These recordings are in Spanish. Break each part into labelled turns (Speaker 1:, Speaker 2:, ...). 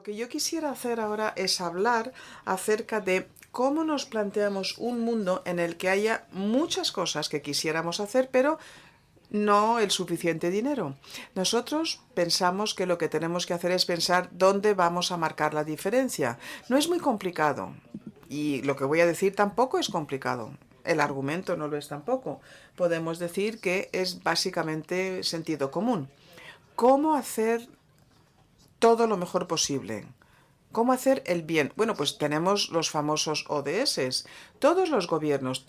Speaker 1: que yo quisiera hacer ahora es hablar acerca de cómo nos planteamos un mundo en el que haya muchas cosas que quisiéramos hacer, pero no el suficiente dinero. Nosotros pensamos que lo que tenemos que hacer es pensar dónde vamos a marcar la diferencia. No es muy complicado y lo que voy a decir tampoco es complicado. El argumento no lo es tampoco. Podemos decir que es básicamente sentido común. ¿Cómo hacer todo lo mejor posible? ¿Cómo hacer el bien? Bueno, pues tenemos los famosos ODS. Todos los gobiernos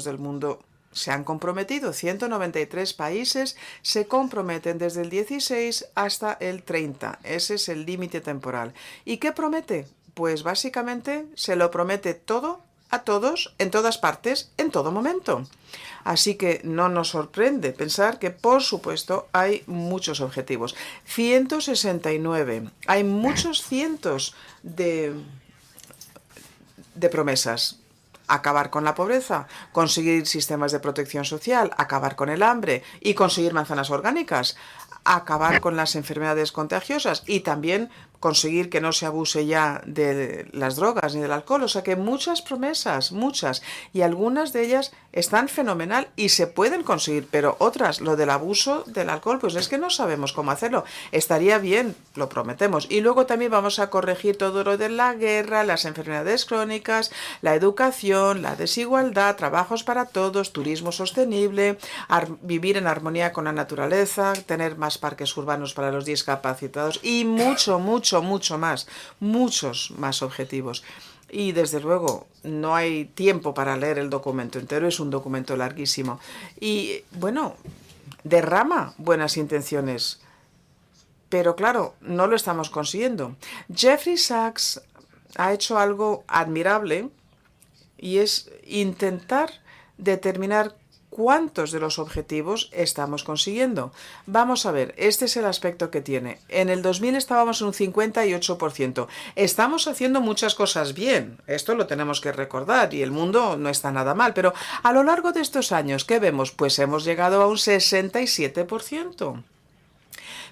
Speaker 1: del mundo se han comprometido. 193 países se comprometen desde el 16 hasta el 30. Ese es el límite temporal. ¿Y qué promete? Pues básicamente se lo promete todo a todos, en todas partes, en todo momento. Así que no nos sorprende pensar que, por supuesto, hay muchos objetivos. 169. Hay muchos cientos de promesas. Acabar con la pobreza, conseguir sistemas de protección social, acabar con el hambre y conseguir manzanas orgánicas, acabar con las enfermedades contagiosas y también conseguir que no se abuse ya de las drogas ni del alcohol. O sea que muchas promesas, muchas, y algunas de ellas están fenomenal y se pueden conseguir, pero otras, lo del abuso del alcohol, pues es que no sabemos cómo hacerlo. Estaría bien, lo prometemos. Y luego también vamos a corregir todo lo de la guerra, las enfermedades crónicas, la educación, la desigualdad, trabajos para todos, turismo sostenible, vivir en armonía con la naturaleza, tener más parques urbanos para los discapacitados y muchos más objetivos. Y desde luego no hay tiempo para leer el documento entero, es un documento larguísimo. Y bueno, derrama buenas intenciones, pero claro, no lo estamos consiguiendo. Jeffrey Sachs ha hecho algo admirable y es intentar determinar cuántos de los objetivos estamos consiguiendo. Vamos a ver, este es el aspecto que tiene. En el 2000 estábamos en un 58%. Estamos haciendo muchas cosas bien, esto lo tenemos que recordar y el mundo no está nada mal, pero a lo largo de estos años, ¿qué vemos? Pues hemos llegado a un 67%.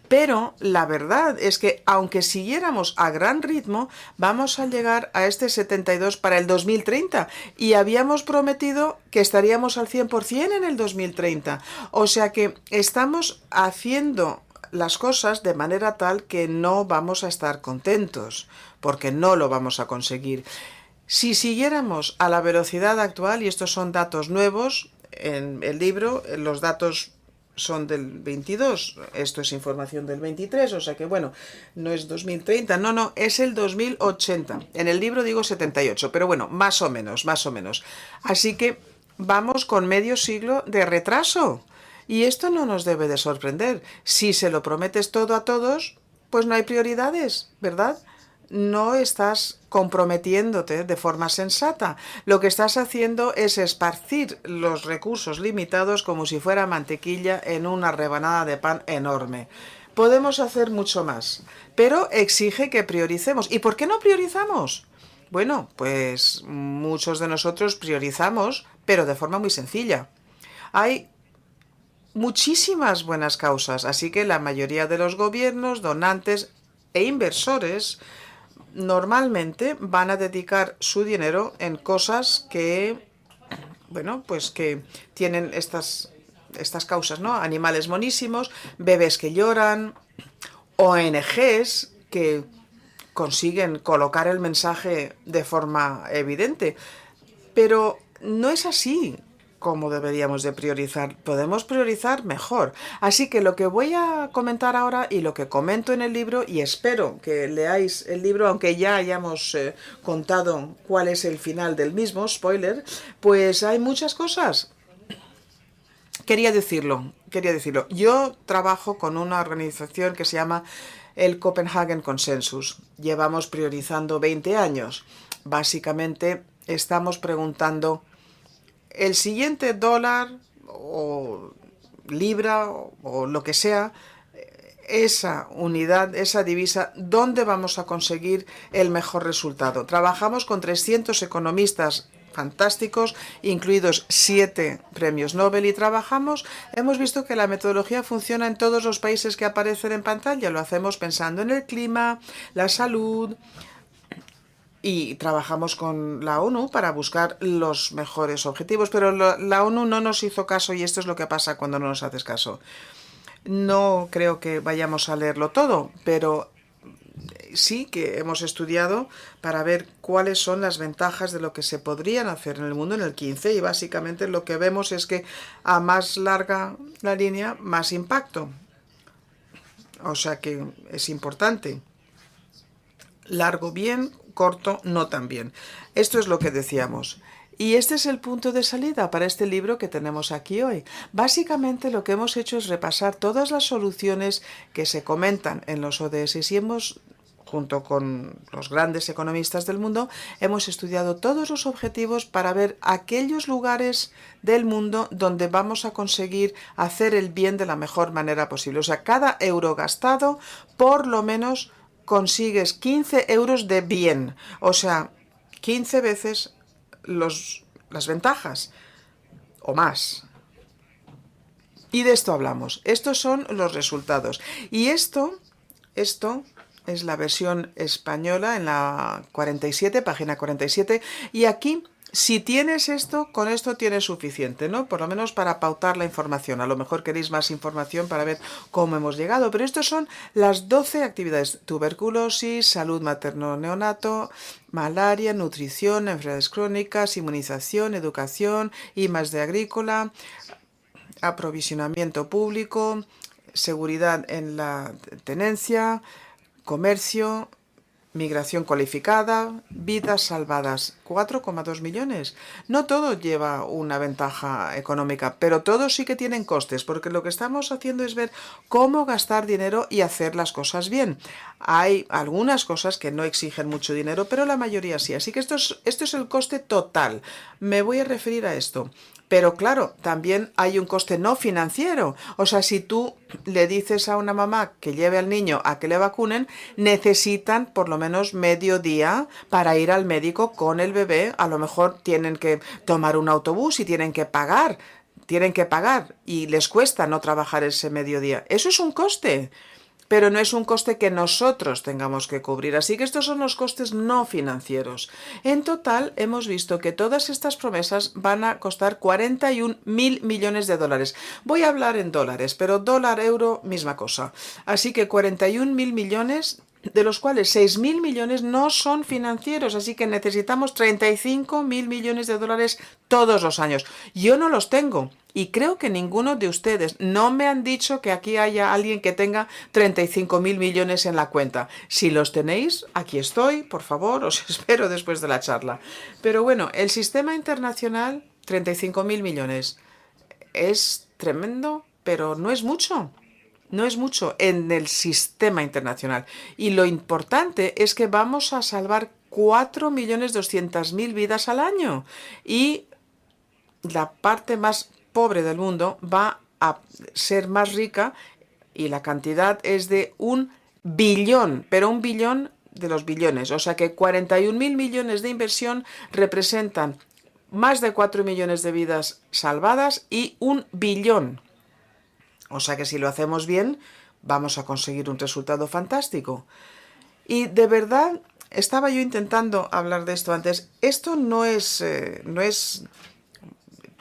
Speaker 1: Pero la verdad es que aunque siguiéramos a gran ritmo, vamos a llegar a este 72 para el 2030 y habíamos prometido que estaríamos al 100% en el 2030. O sea que estamos haciendo las cosas de manera tal que no vamos a estar contentos, porque no lo vamos a conseguir. Si siguiéramos a la velocidad actual, y estos son datos nuevos en el libro, los datos son del 22, esto es información del 23, o sea que bueno, no es 2030, no, es el 2080. En el libro digo 78, pero bueno, más o menos. Así que vamos con medio siglo de retraso. Y esto no nos debe de sorprender. Si se lo prometes todo a todos, pues no hay prioridades, ¿verdad? No estás comprometiéndote de forma sensata. Lo que estás haciendo es esparcir los recursos limitados como si fuera mantequilla en una rebanada de pan enorme. Podemos hacer mucho más, pero exige que prioricemos. ¿Y por qué no priorizamos? Bueno, pues muchos de nosotros priorizamos, pero de forma muy sencilla. Hay muchísimas buenas causas, así que la mayoría de los gobiernos, donantes e inversores normalmente van a dedicar su dinero en cosas que, bueno, pues que tienen estas causas, ¿no? Animales monísimos, bebés que lloran, ONGs que consiguen colocar el mensaje de forma evidente. Pero no es así como deberíamos de priorizar. Podemos priorizar mejor. Así que lo que voy a comentar ahora y lo que comento en el libro, y espero que leáis el libro, aunque ya hayamos contado cuál es el final del mismo, spoiler, pues hay muchas cosas. Quería decirlo. Yo trabajo con una organización que se llama el Copenhagen Consensus. Llevamos priorizando 20 años. Básicamente estamos preguntando el siguiente dólar o libra o lo que sea, esa unidad, esa divisa, ¿dónde vamos a conseguir el mejor resultado? Trabajamos con 300 economistas fantásticos, incluidos 7 premios Nobel, y trabajamos, hemos visto que la metodología funciona en todos los países que aparecen en pantalla. Lo hacemos pensando en el clima, la salud, y trabajamos con la ONU para buscar los mejores objetivos, pero la ONU no nos hizo caso, y esto es lo que pasa cuando no nos haces caso. No creo que vayamos a leerlo todo, pero sí que hemos estudiado para ver cuáles son las ventajas de lo que se podrían hacer en el mundo en el 15, y básicamente lo que vemos es que a más larga la línea, más impacto. O sea que es importante. Largo bien, corto no tan bien. Esto es lo que decíamos. Y este es el punto de salida para este libro que tenemos aquí hoy. Básicamente lo que hemos hecho es repasar todas las soluciones que se comentan en los ODS, y junto con los grandes economistas del mundo, hemos estudiado todos los objetivos para ver aquellos lugares del mundo donde vamos a conseguir hacer el bien de la mejor manera posible. O sea, cada euro gastado, por lo menos consigues 15 euros de bien. O sea, 15 veces las ventajas o más. Y de esto hablamos. Estos son los resultados. Y esto es la versión española en la 47, página 47. Y aquí, si tienes esto, con esto tienes suficiente, ¿no? Por lo menos para pautar la información. A lo mejor queréis más información para ver cómo hemos llegado. Pero estos son las 12 actividades: tuberculosis, salud materno-neonato, malaria, nutrición, enfermedades crónicas, inmunización, educación, I+D agrícola, aprovisionamiento público, seguridad en la tenencia, comercio, migración cualificada, vidas salvadas. 4,2 millones. No todo lleva una ventaja económica, pero todos sí que tienen costes, porque lo que estamos haciendo es ver cómo gastar dinero y hacer las cosas bien. Hay algunas cosas que no exigen mucho dinero, pero la mayoría sí. Así que esto es el coste total. Me voy a referir a esto. Pero claro, también hay un coste no financiero. O sea, si tú le dices a una mamá que lleve al niño a que le vacunen, necesitan por lo menos medio día para ir al médico con el bebé. A lo mejor tienen que tomar un autobús y tienen que pagar y les cuesta no trabajar ese mediodía. Eso es un coste. Pero no es un coste que nosotros tengamos que cubrir. Así que estos son los costes no financieros. En total, hemos visto que todas estas promesas van a costar 41.000 millones de dólares. Voy a hablar en dólares, pero dólar, euro, misma cosa. Así que 41.000 millones, de los cuales 6.000 millones no son financieros. Así que necesitamos 35.000 millones de dólares todos los años. Yo no los tengo. Y creo que ninguno de ustedes. No me han dicho que aquí haya alguien que tenga 35.000 millones en la cuenta. Si los tenéis, aquí estoy, por favor, os espero después de la charla. Pero bueno, el sistema internacional, 35.000 millones. Es tremendo, pero no es mucho. No es mucho en el sistema internacional. Y lo importante es que vamos a salvar 4.200.000 vidas al año. Y la parte más pobre del mundo va a ser más rica, y la cantidad es de 1 billón, pero 1 billón de los billones. O sea que 41.000 millones de inversión representan más de 4 millones de vidas salvadas y 1 billón. O sea que si lo hacemos bien, vamos a conseguir un resultado fantástico. Y de verdad, estaba yo intentando hablar de esto antes. Esto no es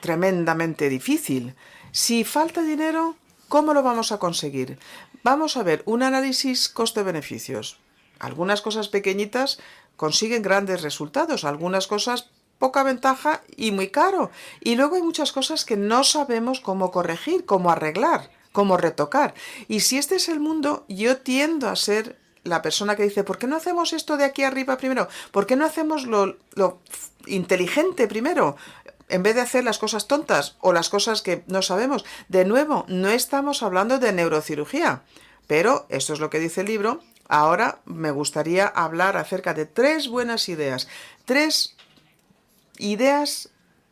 Speaker 1: tremendamente difícil. Si falta dinero, ¿cómo lo vamos a conseguir? Vamos a ver un análisis coste-beneficios. Algunas cosas pequeñitas consiguen grandes resultados, algunas cosas poca ventaja y muy caro. Y luego hay muchas cosas que no sabemos cómo corregir, cómo arreglar, cómo retocar. Y si este es el mundo, yo tiendo a ser la persona que dice, ¿por qué no hacemos esto de aquí arriba primero? ¿Por qué no hacemos lo inteligente primero? En vez de hacer las cosas tontas o las cosas que no sabemos. De nuevo, no estamos hablando de neurocirugía, pero esto es lo que dice el libro. Ahora me gustaría hablar acerca de 3 buenas ideas. 3 ideas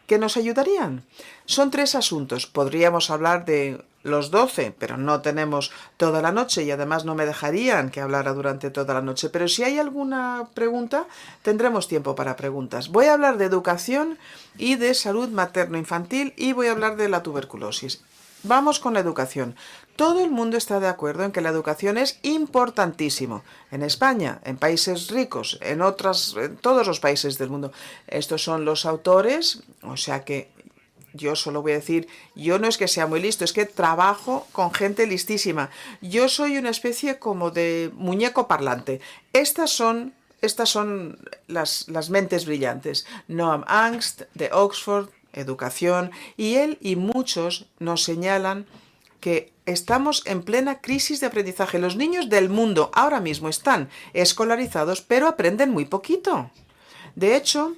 Speaker 1: que nos ayudarían. Son 3 asuntos. Podríamos hablar de los 12, pero no tenemos toda la noche y además no me dejarían que hablara durante toda la noche. Pero si hay alguna pregunta, tendremos tiempo para preguntas. Voy a hablar de educación y de salud materno-infantil y voy a hablar de la tuberculosis. Vamos con la educación. Todo el mundo está de acuerdo en que la educación es importantísimo. En España, en países ricos, en todos los países del mundo. Estos son los autores, o sea que yo solo voy a decir, yo no es que sea muy listo, es que trabajo con gente listísima. Yo soy una especie como de muñeco parlante. Estas son las mentes brillantes. Noam Angst, de Oxford, educación, y él y muchos nos señalan que estamos en plena crisis de aprendizaje. Los niños del mundo ahora mismo están escolarizados, pero aprenden muy poquito. De hecho,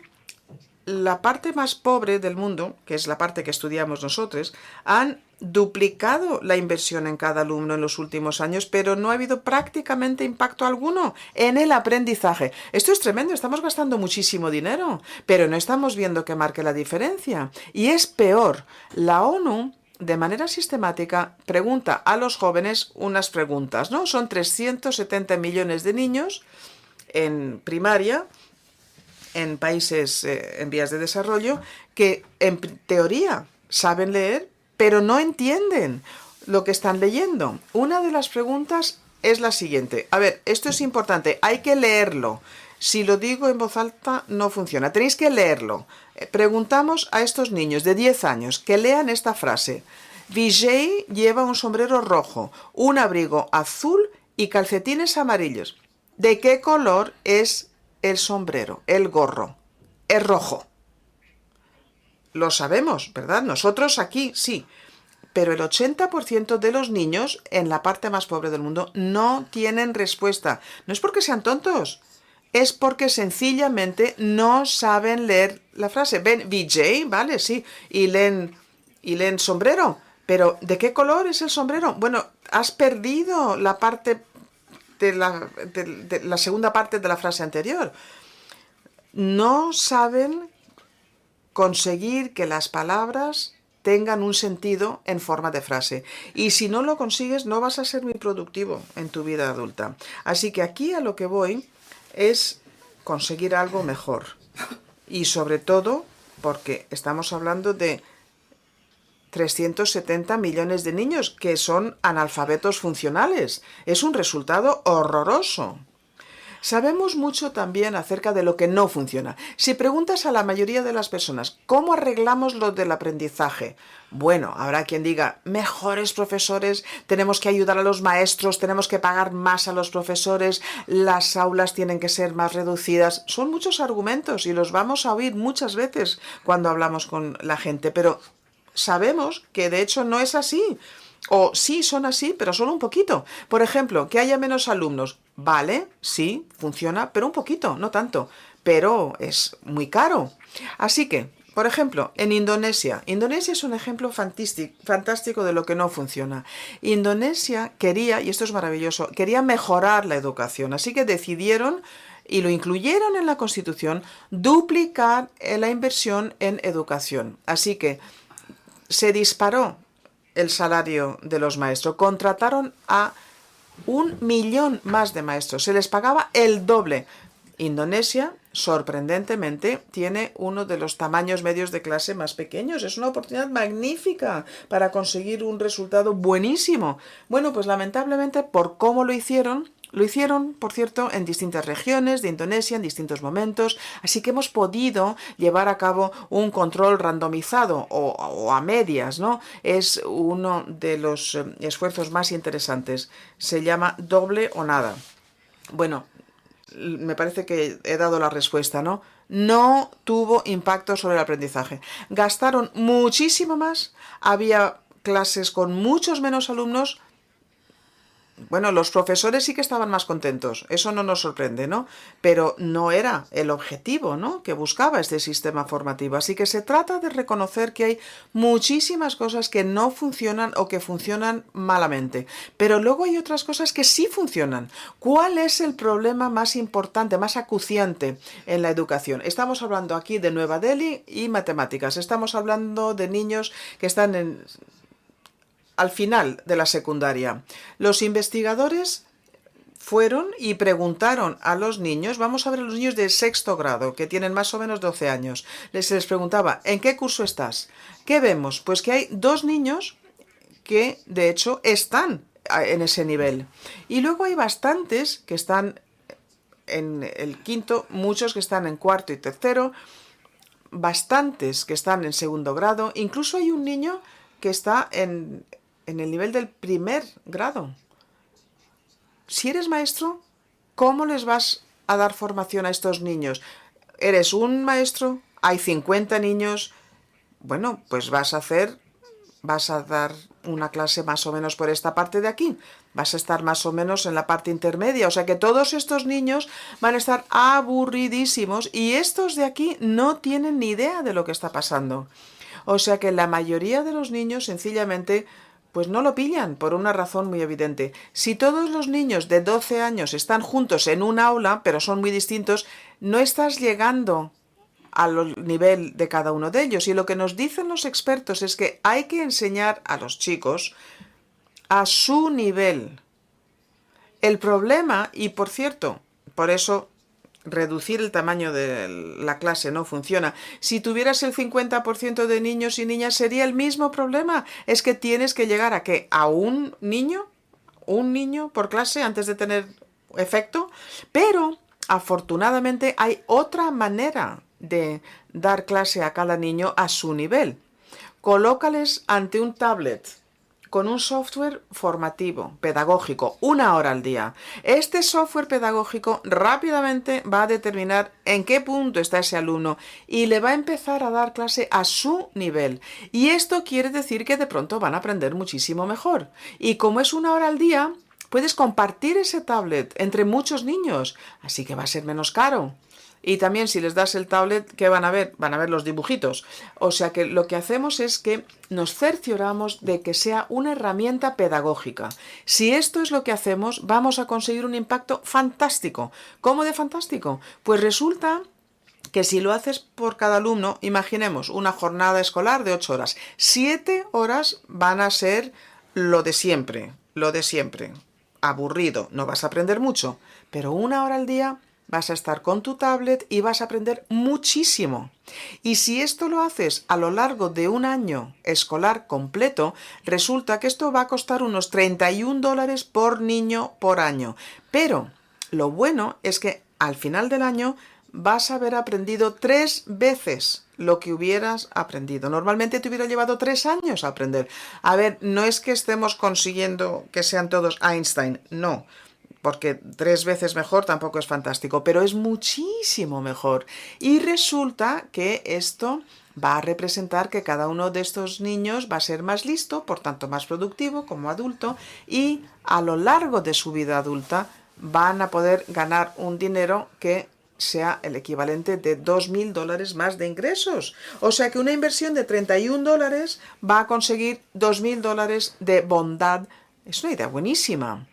Speaker 1: la parte más pobre del mundo, que es la parte que estudiamos nosotros, han duplicado la inversión en cada alumno en los últimos años, pero no ha habido prácticamente impacto alguno en el aprendizaje. Esto es tremendo, estamos gastando muchísimo dinero, pero no estamos viendo que marque la diferencia. Y es peor, la ONU de manera sistemática pregunta a los jóvenes unas preguntas, ¿no? Son 370 millones de niños en primaria, en países en vías de desarrollo, que en teoría saben leer, pero no entienden lo que están leyendo. Una de las preguntas es la siguiente. A ver, esto es importante, hay que leerlo. Si lo digo en voz alta, no funciona. Tenéis que leerlo. Preguntamos a estos niños de 10 años que lean esta frase. Vijay lleva un sombrero rojo, un abrigo azul y calcetines amarillos. ¿De qué color es el sombrero, el gorro? Es rojo. Lo sabemos, ¿verdad? Nosotros aquí sí. Pero el 80% de los niños en la parte más pobre del mundo no tienen respuesta. No es porque sean tontos, es porque sencillamente no saben leer la frase. Ven, VJ, vale, sí, y leen sombrero. Pero, ¿de qué color es el sombrero? Bueno, has perdido la parte de la segunda parte de la frase anterior. No saben conseguir que las palabras tengan un sentido en forma de frase. Y si no lo consigues, no vas a ser muy productivo en tu vida adulta. Así que aquí a lo que voy es conseguir algo mejor. Y sobre todo porque estamos hablando de 370 millones de niños que son analfabetos funcionales. Es un resultado horroroso. Sabemos mucho también acerca de lo que no funciona. Si preguntas a la mayoría de las personas, ¿cómo arreglamos lo del aprendizaje? Bueno, habrá quien diga, mejores profesores, tenemos que ayudar a los maestros, tenemos que pagar más a los profesores, las aulas tienen que ser más reducidas. Son muchos argumentos y los vamos a oír muchas veces cuando hablamos con la gente, pero sabemos que de hecho no es así. O sí, son así, pero solo un poquito. Por ejemplo, que haya menos alumnos. Vale, sí, funciona, pero un poquito, no tanto. Pero es muy caro. Así que, por ejemplo, en Indonesia. Indonesia es un ejemplo fantástico de lo que no funciona. Indonesia quería, y esto es maravilloso, quería mejorar la educación. Así que decidieron, y lo incluyeron en la Constitución, duplicar la inversión en educación. Así que se disparó el salario de los maestros. Contrataron a 1 millón más de maestros. Se les pagaba el doble. Indonesia, sorprendentemente, tiene uno de los tamaños medios de clase más pequeños. Es una oportunidad magnífica para conseguir un resultado buenísimo. Bueno, pues lamentablemente, por cómo lo hicieron, por cierto, en distintas regiones de Indonesia, en distintos momentos, así que hemos podido llevar a cabo un control randomizado o a medias, ¿no? Es uno de los esfuerzos más interesantes. Se llama doble o nada. Bueno, me parece que he dado la respuesta, ¿no? No tuvo impacto sobre el aprendizaje. Gastaron muchísimo más, había clases con muchos menos alumnos. Bueno, los profesores sí que estaban más contentos, eso no nos sorprende, ¿no? Pero no era el objetivo, ¿no?, que buscaba este sistema formativo. Así que se trata de reconocer que hay muchísimas cosas que no funcionan o que funcionan malamente. Pero luego hay otras cosas que sí funcionan. ¿Cuál es el problema más importante, más acuciante en la educación? Estamos hablando aquí de Nueva Delhi y matemáticas. Estamos hablando de niños que están al final de la secundaria. Los investigadores fueron y preguntaron a los niños, vamos a ver a los niños de sexto grado, que tienen más o menos 12 años. Les preguntaba, ¿en qué curso estás? ¿Qué vemos? Pues que hay 2 niños que, de hecho, están en ese nivel. Y luego hay bastantes que están en el quinto, muchos que están en cuarto y tercero, bastantes que están en segundo grado, incluso hay un niño que está en el nivel del primer grado. Si eres maestro, ¿cómo les vas a dar formación a estos niños? ¿Eres un maestro? Hay 50 niños. Bueno, pues vas a dar una clase más o menos por esta parte de aquí. Vas a estar más o menos en la parte intermedia. O sea que todos estos niños van a estar aburridísimos y estos de aquí no tienen ni idea de lo que está pasando. O sea que la mayoría de los niños sencillamente pues no lo pillan por una razón muy evidente. Si todos los niños de 12 años están juntos en un aula, pero son muy distintos, no estás llegando al nivel de cada uno de ellos. Y lo que nos dicen los expertos es que hay que enseñar a los chicos a su nivel. El problema, y por cierto, por eso reducir el tamaño de la clase no funciona. Si tuvieras el 50% de niños y niñas sería el mismo problema. Es que tienes que llegar a que a un niño por clase antes de tener efecto, pero afortunadamente hay otra manera de dar clase a cada niño a su nivel. Colócales ante un tablet con un software formativo, pedagógico, 1 hora al día. Este software pedagógico rápidamente va a determinar en qué punto está ese alumno y le va a empezar a dar clase a su nivel. Y esto quiere decir que de pronto van a aprender muchísimo mejor. Y como es 1 hora al día, puedes compartir ese tablet entre muchos niños, así que va a ser menos caro. Y también si les das el tablet, ¿qué van a ver? Van a ver los dibujitos. O sea que lo que hacemos es que nos cercioramos de que sea una herramienta pedagógica. Si esto es lo que hacemos, vamos a conseguir un impacto fantástico. ¿Cómo de fantástico? Pues resulta que si lo haces por cada alumno, imaginemos una jornada escolar de 8 horas. 7 horas van a ser lo de siempre, aburrido, no vas a aprender mucho, pero 1 hora al día vas a estar con tu tablet y vas a aprender muchísimo. Y si esto lo haces a lo largo de un año escolar completo, resulta que esto va a costar unos $31 por niño por año. Pero lo bueno es que al final del año vas a haber aprendido 3 veces lo que hubieras aprendido. Normalmente te hubiera llevado 3 años a aprender. A ver, no es que estemos consiguiendo que sean todos Einstein, no. Porque 3 veces mejor tampoco es fantástico, pero es muchísimo mejor. Y resulta que esto va a representar que cada uno de estos niños va a ser más listo, por tanto más productivo como adulto, y a lo largo de su vida adulta van a poder ganar un dinero que sea el equivalente de $2.000 más de ingresos. O sea que una inversión de $31 va a conseguir $2.000 de bondad. Es una idea buenísima.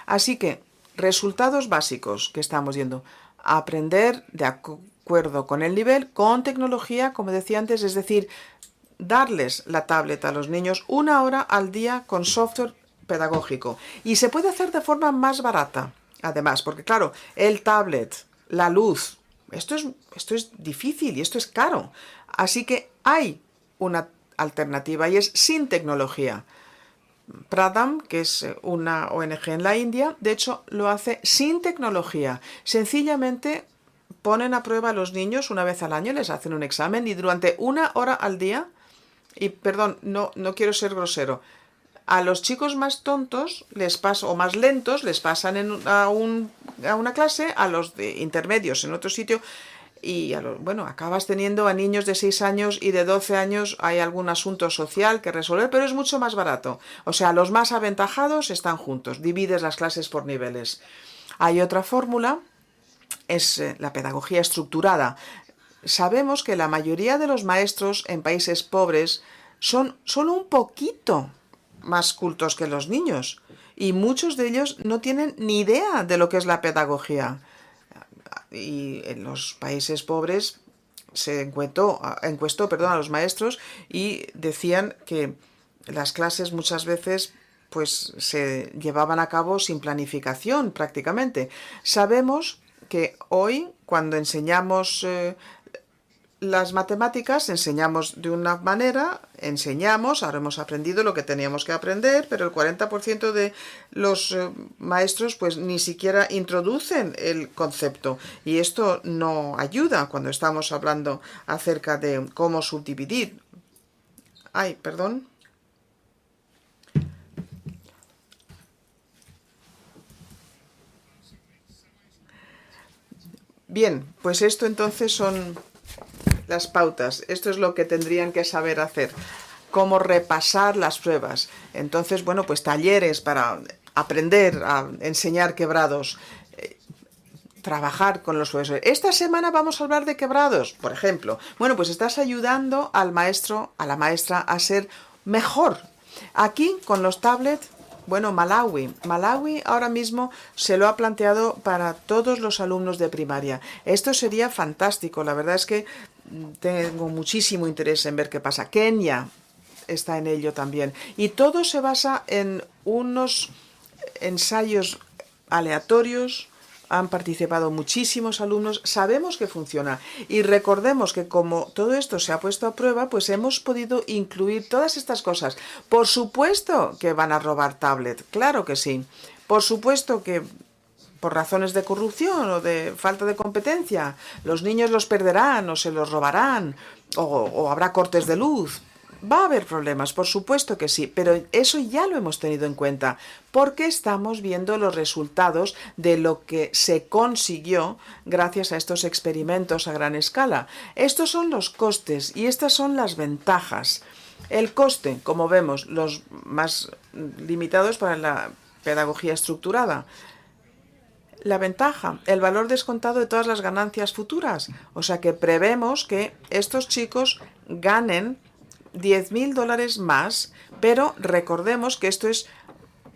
Speaker 1: Así que resultados básicos que estamos viendo. Aprender de acuerdo con el nivel, con tecnología, como decía antes, es decir, darles la tablet a los niños 1 hora al día con software pedagógico. Y se puede hacer de forma más barata, además, porque claro, el tablet, la luz, esto es difícil y esto es caro. Así que hay una alternativa y es sin tecnología. Pradham, que es una ONG en la India, de hecho lo hace sin tecnología. Sencillamente ponen a prueba a los niños 1 vez al año, les hacen un examen y durante 1 hora al día, y perdón, no quiero ser grosero, a los chicos más tontos les pasa, o más lentos les pasan a una clase, a los de intermedios en otro sitio, y bueno, acabas teniendo a niños de 6 años y de 12 años, hay algún asunto social que resolver, pero es mucho más barato. O sea, los más aventajados están juntos, divides las clases por niveles. Hay otra fórmula, es la pedagogía estructurada. Sabemos que la mayoría de los maestros en países pobres son solo un poquito más cultos que los niños y muchos de ellos no tienen ni idea de lo que es la pedagogía. Y en los países pobres se encuestó a los maestros y decían que las clases muchas veces pues se llevaban a cabo sin planificación prácticamente. Sabemos que hoy, cuando enseñamos las matemáticas, enseñamos de una manera, ahora hemos aprendido lo que teníamos que aprender, pero el 40% de los maestros pues ni siquiera introducen el concepto, y esto no ayuda cuando estamos hablando acerca de cómo subdividir. Ay, perdón. Bien, pues esto entonces son las pautas. Esto es lo que tendrían que saber hacer. Cómo repasar las pruebas. Entonces, bueno, pues talleres para aprender a enseñar quebrados. Trabajar con los profesores. Esta semana vamos a hablar de quebrados, por ejemplo. Bueno, pues estás ayudando al maestro, a la maestra, a ser mejor. Aquí, con los tablets, bueno, Malawi ahora mismo se lo ha planteado para todos los alumnos de primaria. Esto sería fantástico. La verdad es que tengo muchísimo interés en ver qué pasa. Kenia está en ello también. Y todo se basa en unos ensayos aleatorios. Han participado muchísimos alumnos, sabemos que funciona, y recordemos que como todo esto se ha puesto a prueba, pues hemos podido incluir todas estas cosas. Por supuesto que van a robar tablet, claro que sí. Por supuesto que por razones de corrupción o de falta de competencia, los niños los perderán o se los robarán o habrá cortes de luz. Va a haber problemas, por supuesto que sí, pero eso ya lo hemos tenido en cuenta, porque estamos viendo los resultados de lo que se consiguió gracias a estos experimentos a gran escala. Estos son los costes y estas son las ventajas. El coste, como vemos, los más limitados para la pedagogía estructurada. La ventaja, el valor descontado de todas las ganancias futuras. O sea que prevemos que estos chicos ganen $10.000 más, pero recordemos que esto es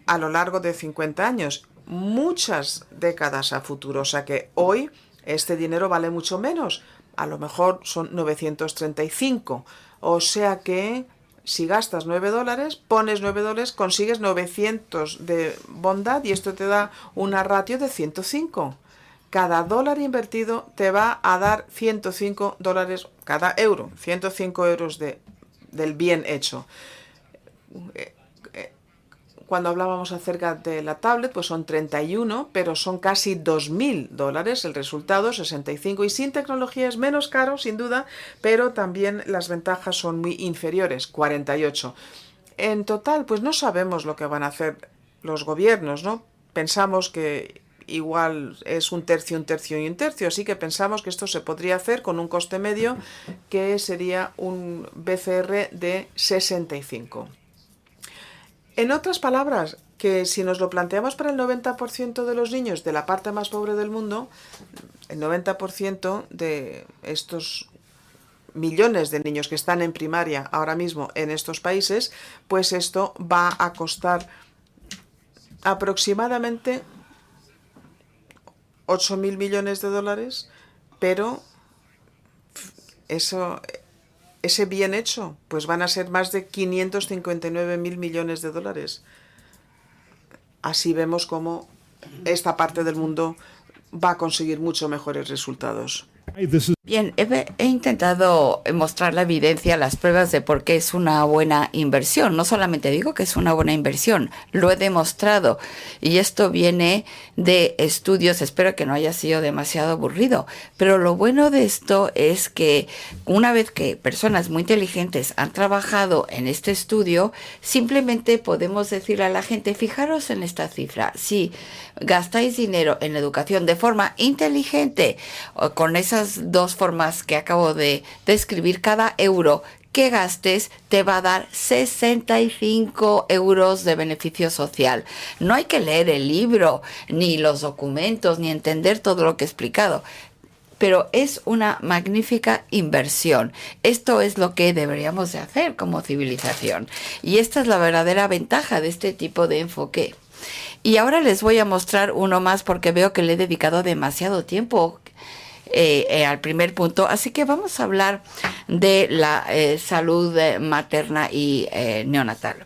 Speaker 1: a lo largo de 50 años, muchas décadas a futuro, o sea que hoy este dinero vale mucho menos, a lo mejor son 935, o sea que si gastas $9, pones $9, consigues 900 de bondad y esto te da una ratio de 105. Cada dólar invertido te va a dar $105, cada euro, 105 euros del bien hecho. Cuando hablábamos acerca de la tablet, pues son 31, pero son casi $2.000 el resultado, 65, y sin tecnología es menos caro, sin duda, pero también las ventajas son muy inferiores, 48. En total, pues no sabemos lo que van a hacer los gobiernos, ¿no? Pensamos que igual es un tercio, un tercio y un tercio, así que pensamos que esto se podría hacer con un coste medio que sería un BCR de 65. En otras palabras, que si nos lo planteamos para el 90% de los niños de la parte más pobre del mundo, el 90% de estos millones de niños que están en primaria ahora mismo en estos países, pues esto va a costar aproximadamente 8.000 millones de dólares, pero ese bien hecho, pues van a ser más de 559.000 millones de dólares. Así vemos cómo esta parte del mundo va a conseguir mucho mejores resultados.
Speaker 2: Bien, he intentado mostrar la evidencia, las pruebas de por qué es una buena inversión. No solamente digo que es una buena inversión, lo he demostrado. Y esto viene de estudios, espero que no haya sido demasiado aburrido. Pero lo bueno de esto es que una vez que personas muy inteligentes han trabajado en este estudio, simplemente podemos decirle a la gente, fijaros en esta cifra. Si gastáis dinero en educación de forma inteligente, con esas dos formas que acabo de describir, cada euro que gastes te va a dar 65 euros de beneficio social. No hay que leer el libro, ni los documentos, ni entender todo lo que he explicado. Pero es una magnífica inversión. Esto es lo que deberíamos de hacer como civilización. Y esta es la verdadera ventaja de este tipo de enfoque. Y ahora les voy a mostrar uno más porque veo que le he dedicado demasiado tiempo. al primer punto. Así que vamos a hablar de la salud materna y neonatal.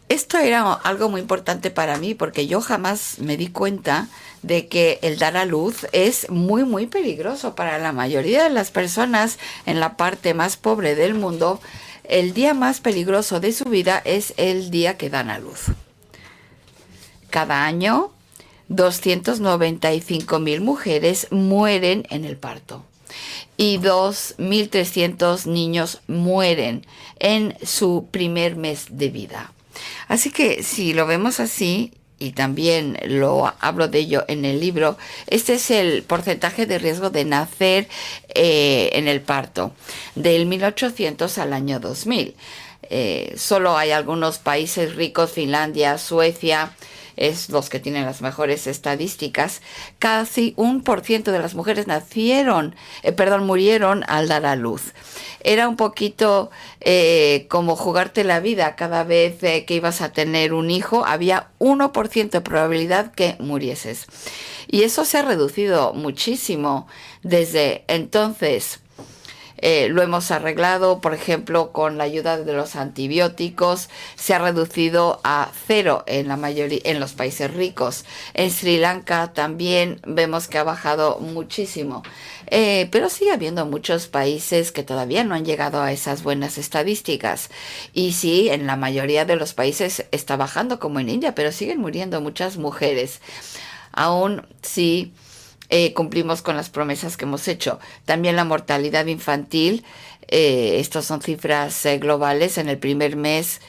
Speaker 2: Esto era algo muy importante para mí porque yo jamás me di cuenta de que el dar a luz es muy, muy peligroso para la mayoría de las personas en la parte más pobre del mundo. El día más peligroso de su vida es el día que dan a luz. Cada año, 295,000 mujeres mueren en el parto y 2,300 niños mueren en su primer mes de vida. Así que si lo vemos así, y también lo hablo de ello en el libro, este es el porcentaje de riesgo de nacer en el parto, del 1800 al año 2000. Solo hay algunos países ricos, Finlandia, Suecia, es los que tienen las mejores estadísticas. Casi 1% de las mujeres murieron al dar a luz. Era un poquito como jugarte la vida. Cada vez que ibas a tener un hijo, había 1% de probabilidad que murieses. Y eso se ha reducido muchísimo desde entonces. Lo hemos arreglado, por ejemplo, con la ayuda de los antibióticos. Se ha reducido a 0 en la mayoría, en los países ricos. En Sri Lanka también vemos que ha bajado muchísimo. Pero sigue habiendo muchos países que todavía no han llegado a esas buenas estadísticas. Y sí, en la mayoría de los países está bajando, como en India, pero siguen muriendo muchas mujeres. Aún sí. Cumplimos con las promesas que hemos hecho. También la mortalidad infantil, estas son cifras globales. En el primer mes,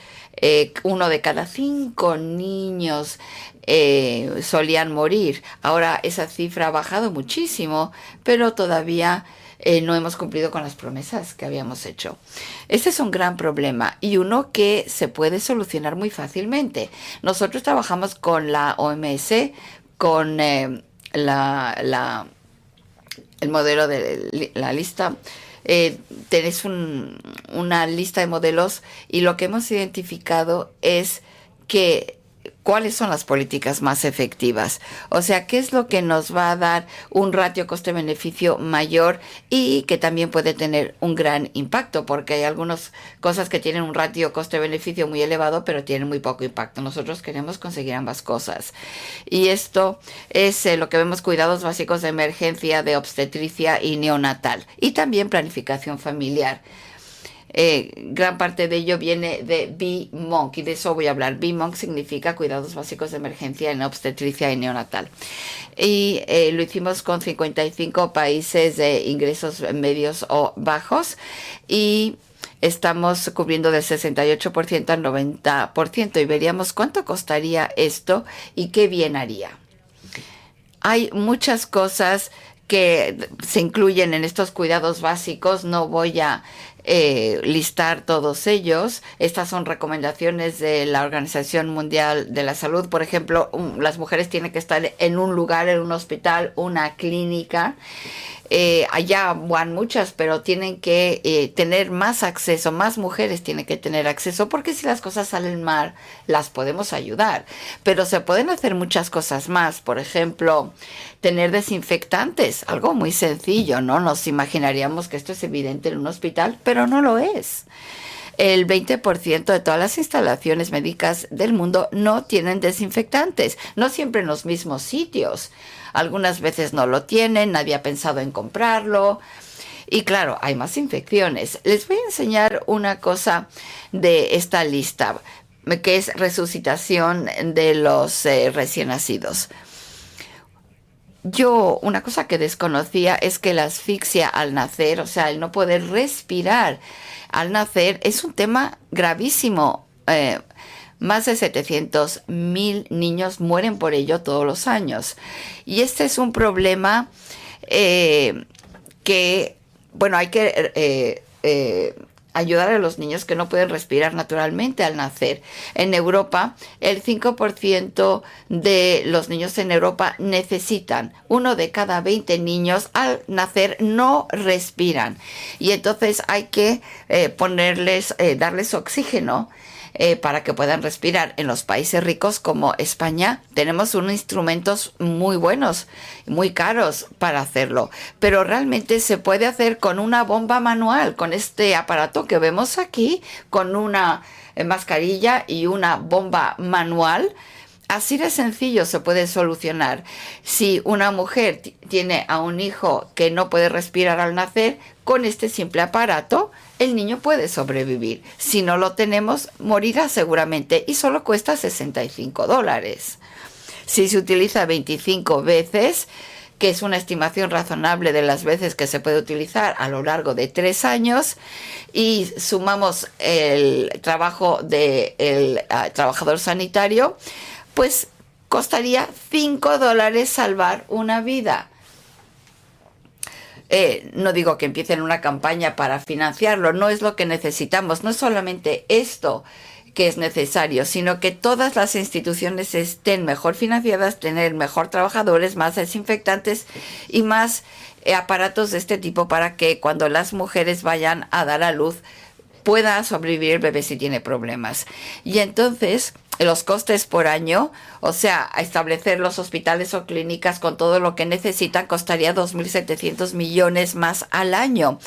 Speaker 2: 1 de cada 5 niños solían morir. Ahora esa cifra ha bajado muchísimo, pero todavía no hemos cumplido con las promesas que habíamos hecho. Este es un gran problema y uno que se puede solucionar muy fácilmente. Nosotros trabajamos con la OMS, con el modelo de la lista. Tenéis una lista de modelos y lo que hemos identificado es que cuáles son las políticas más efectivas. O sea, qué es lo que nos va a dar un ratio coste-beneficio mayor y que también puede tener un gran impacto, porque hay algunas cosas que tienen un ratio coste-beneficio muy elevado, pero tienen muy poco impacto. Nosotros queremos conseguir ambas cosas. Y esto es lo que vemos: cuidados básicos de emergencia, de obstetricia y neonatal, y también planificación familiar. Gran parte de ello viene de BMONC y de eso voy a hablar. BMONC significa cuidados básicos de emergencia en obstetricia y neonatal. Y lo hicimos con 55 países de ingresos medios o bajos y estamos cubriendo del 68% al 90% y veríamos cuánto costaría esto y qué bien haría. Hay muchas cosas que se incluyen en estos cuidados básicos. No voy a listar todos ellos. Estas son recomendaciones de la Organización Mundial de la Salud. Por ejemplo, las mujeres tienen que estar en un lugar, en un hospital, una clínica. Allá van muchas, pero tienen que tener más acceso, más mujeres tienen que tener acceso, porque si las cosas salen mal, las podemos ayudar. Pero se pueden hacer muchas cosas más. Por ejemplo, tener desinfectantes, algo muy sencillo, ¿no? Nos imaginaríamos que esto es evidente en un hospital, pero no lo es. El 20% de todas las instalaciones médicas del mundo no tienen desinfectantes, no siempre en los mismos sitios. Algunas veces no lo tienen, nadie ha pensado en comprarlo. Y claro, hay más infecciones. Les voy a enseñar una cosa de esta lista, que es resucitación de los recién nacidos. Una cosa que desconocía es que la asfixia al nacer, o sea, el no poder respirar al nacer, es un tema gravísimo. Más de 700,000 niños mueren por ello todos los años. Y este es un problema que, bueno, hay que ayudar a los niños que no pueden respirar naturalmente al nacer. En Europa, el 5% de los niños en Europa necesitan. 1 de cada 20 niños al nacer no respiran. Y entonces hay que darles oxígeno. para que puedan respirar. En los países ricos como España tenemos unos instrumentos muy buenos, muy caros para hacerlo, pero realmente se puede hacer con una bomba manual, con este aparato que vemos aquí, con una mascarilla y una bomba manual. Así de sencillo se puede solucionar. Si una mujer tiene a un hijo que no puede respirar al nacer, con este simple aparato el niño puede sobrevivir. Si no lo tenemos, morirá seguramente y solo cuesta $65. Si se utiliza 25 veces, que es una estimación razonable de las veces que se puede utilizar a lo largo de 3 años, y sumamos el trabajo del trabajador sanitario, pues costaría $5 salvar una vida. No digo que empiecen una campaña para financiarlo, no es lo que necesitamos, no es solamente esto que es necesario, sino que todas las instituciones estén mejor financiadas, tener mejor trabajadores, más desinfectantes y más aparatos de este tipo para que cuando las mujeres vayan a dar a luz pueda sobrevivir el bebé si tiene problemas. Y entonces los costes por año, o sea, establecer los hospitales o clínicas con todo lo que necesitan, costaría 2.700 millones más al año.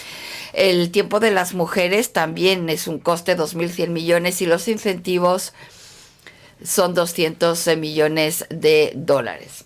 Speaker 2: El tiempo de las mujeres también es un coste de 2.100 millones y los incentivos son 200 millones de dólares.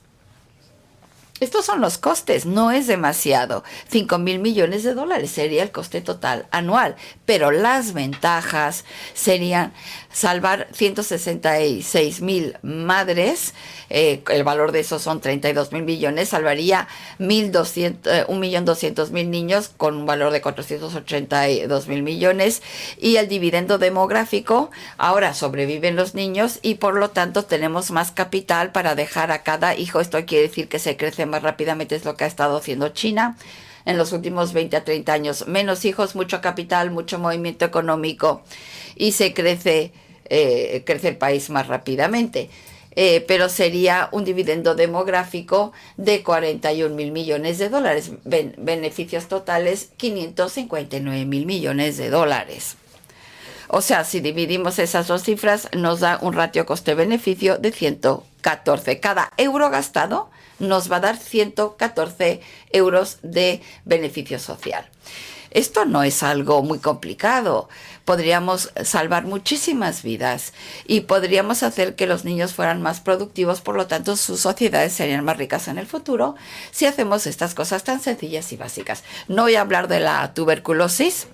Speaker 2: Estos son los costes, no es demasiado. 5.000 millones de dólares sería el coste total anual, pero las ventajas serían salvar 166.000 madres, el valor de eso son 32.000 millones, salvaría 1.200.000 niños con un valor de 482.000 millones, y el dividendo demográfico, ahora sobreviven los niños y por lo tanto tenemos más capital para dejar a cada hijo. Esto quiere decir que se crece más rápidamente, es lo que ha estado haciendo China en los últimos 20 a 30 años. Menos hijos, mucho capital, mucho movimiento económico y se crece el país más rápidamente. Pero sería un dividendo demográfico de 41.000 millones de dólares. Beneficios totales, 559.000 millones de dólares. O sea, si dividimos esas dos cifras, nos da un ratio coste-beneficio de 114. Cada euro gastado nos va a dar 114 euros de beneficio social. Esto no es algo muy complicado. Podríamos salvar muchísimas vidas y podríamos hacer que los niños fueran más productivos, por lo tanto sus sociedades serían más ricas en el futuro si hacemos estas cosas tan sencillas y básicas. No voy a hablar de la tuberculosis.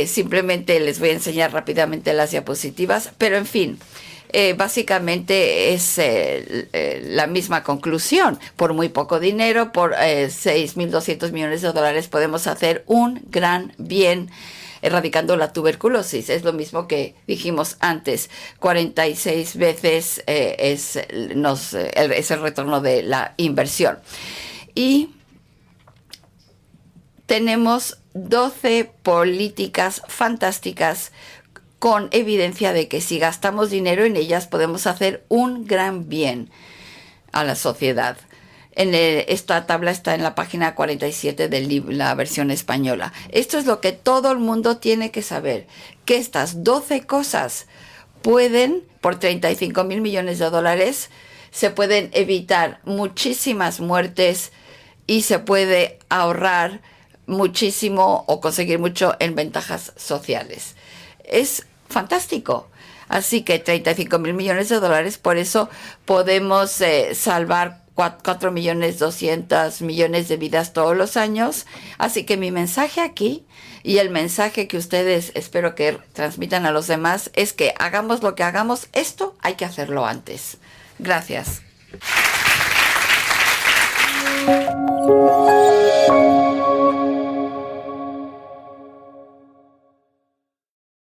Speaker 2: Simplemente les voy a enseñar rápidamente las diapositivas, pero en fin, básicamente es la misma conclusión. Por muy poco dinero, por 6.200 millones de dólares, podemos hacer un gran bien erradicando la tuberculosis. Es lo mismo que dijimos antes, 46 veces es el retorno de la inversión. Y tenemos 12 políticas fantásticas con evidencia de que si gastamos dinero en ellas podemos hacer un gran bien a la sociedad. Esta tabla está en la página 47 de la versión española. Esto es lo que todo el mundo tiene que saber, que estas 12 cosas pueden, por 35.000 millones de dólares, se pueden evitar muchísimas muertes y se puede ahorrar muchísimo o conseguir mucho en ventajas sociales. Es fantástico. Así que 35.000 millones de dólares, por eso podemos salvar 4.200.000 millones de vidas todos los años. Así que mi mensaje aquí y el mensaje que ustedes espero que transmitan a los demás es que hagamos lo que hagamos, esto hay que hacerlo antes. Gracias.